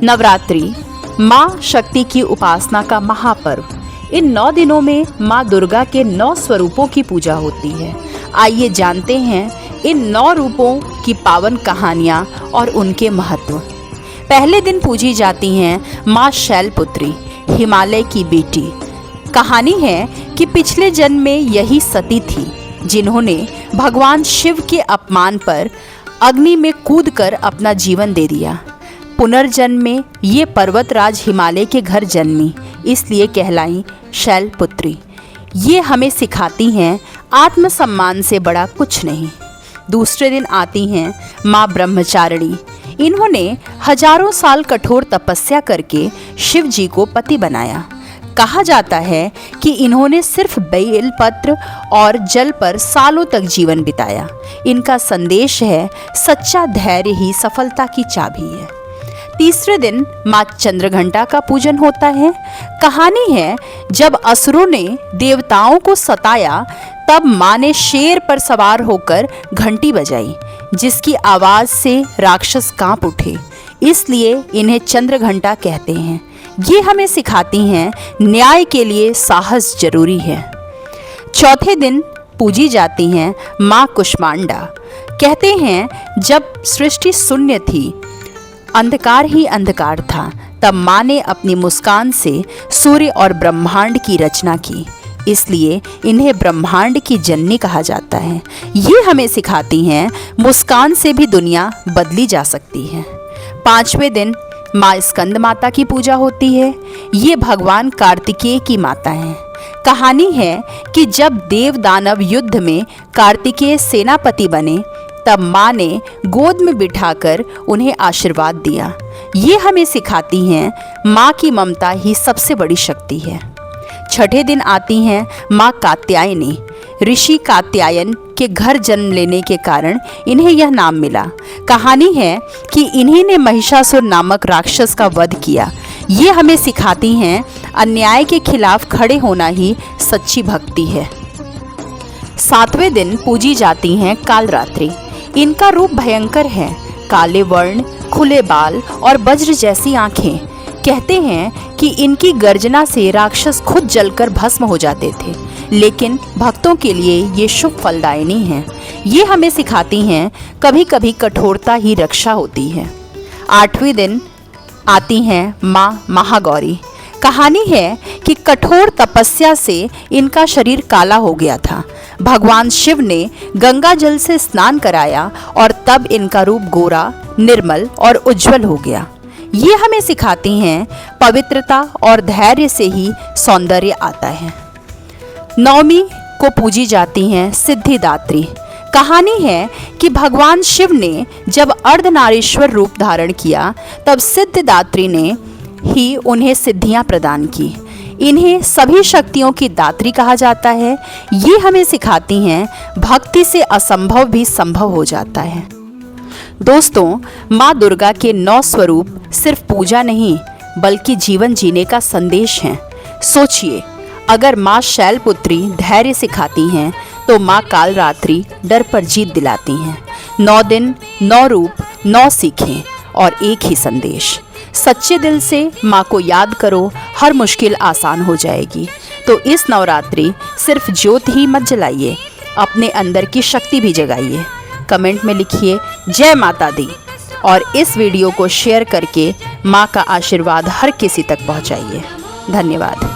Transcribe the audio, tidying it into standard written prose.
नवरात्रि माँ शक्ति की उपासना का महापर्व। इन 9 दिनों में माँ दुर्गा के 9 स्वरूपों की पूजा होती है। आइए जानते हैं इन 9 रूपों की पावन कहानियाँ और उनके महत्व। पहले दिन पूजी जाती हैं माँ शैलपुत्री, हिमालय की बेटी। कहानी है कि पिछले जन्म में यही सती थी जिन्होंने भगवान शिव के अपमान पर अग्नि में कूदकर अपना जीवन दे दिया। पुनर्जन्म में ये पर्वतराज हिमालय के घर जन्मी, इसलिए कहलाई शैलपुत्री। ये हमें सिखाती हैं आत्मसम्मान से बड़ा कुछ नहीं। दूसरे दिन आती हैं माँ ब्रह्मचारिणी। इन्होंने हजारों साल कठोर तपस्या करके शिव जी को पति बनाया। कहा जाता है कि इन्होंने सिर्फ बेल पत्र और जल पर सालों तक जीवन बिताया। इनका संदेश है सच्चा धैर्य ही सफलता की चाबी है। तीसरे दिन माँ चंद्रघंटा का पूजन होता है। कहानी है जब असुरों ने देवताओं को सताया तब माँ ने शेर पर सवार होकर घंटी बजाई, जिसकी आवाज से राक्षस कांप उठे। इसलिए इन्हें चंद्रघंटा कहते हैं। ये हमें सिखाती हैं न्याय के लिए साहस जरूरी है। चौथे दिन पूजी जाती हैं माँ कुष्मांडा। कहते हैं जब सृष्टि शून्य थी, अंधकार ही अंधकार था, तब माँ ने अपनी मुस्कान से सूर्य और ब्रह्मांड की रचना की। इसलिए इन्हें ब्रह्मांड की जननी कहा जाता है। ये हमें सिखाती हैं मुस्कान से भी दुनिया बदली जा सकती है। पांचवें दिन माँ स्कंद माता की पूजा होती है। ये भगवान कार्तिकेय की माता हैं। कहानी है कि जब देव दानव युद्ध में कार्तिकेय सेनापति बने तब माँ ने गोद में बिठाकर उन्हें आशीर्वाद दिया। ये हमें सिखाती हैं माँ की ममता ही सबसे बड़ी शक्ति है। छठे दिन आती हैं माँ कात्यायनी। ऋषि कात्यायन के घर जन्म लेने के कारण इन्हें यह नाम मिला। कहानी है कि इन्हीं ने महिषासुर नामक राक्षस का वध किया। ये हमें सिखाती हैं अन्याय के खिलाफ खड़े होना ही सच्ची भक्ति है। सातवें दिन पूजी जाती हैं कालरात्रि। इनका रूप भयंकर है। काले वर्ण, खुले बाल और वज्र जैसी आंखें। कहते हैं कि इनकी गर्जना से राक्षस खुद जलकर भस्म हो जाते थे, लेकिन भक्तों के लिए ये शुभ फलदायिनी हैं। ये हमें सिखाती हैं कभी कभी कठोरता ही रक्षा होती है। आठवें दिन आती हैं माँ महागौरी। कहानी है कि कठोर तपस्या से इनका शरीर काला हो गया था। भगवान शिव ने गंगा जल से स्नान कराया और तब इनका रूप गोरा, निर्मल और उज्जवल हो गया। ये हमें सिखाती हैं पवित्रता और धैर्य से ही सौंदर्य आता है। नवमी को पूजी जाती हैं सिद्धिदात्री। कहानी है कि भगवान शिव ने जब अर्धनारीश्वर रूप धारण किया तब सिद्धिदात्री ने ही उन्हें सिद्धियां प्रदान की। इन्हें सभी शक्तियों की दात्री कहा जाता है। ये हमें सिखाती हैं भक्ति से असंभव भी संभव हो जाता है। दोस्तों, माँ दुर्गा के 9 स्वरूप सिर्फ पूजा नहीं बल्कि जीवन जीने का संदेश हैं। सोचिए, अगर माँ शैलपुत्री धैर्य सिखाती हैं तो माँ कालरात्रि डर पर जीत दिलाती हैं। 9 दिन, 9 रूप, 9 सीखें और एक ही संदेश। सच्चे दिल से माँ को याद करो, हर मुश्किल आसान हो जाएगी। तो इस नवरात्रि सिर्फ ज्योत ही मत जलाइए, अपने अंदर की शक्ति भी जगाइए। कमेंट में लिखिए जय माता दी और इस वीडियो को शेयर करके माँ का आशीर्वाद हर किसी तक पहुँचाइए। धन्यवाद।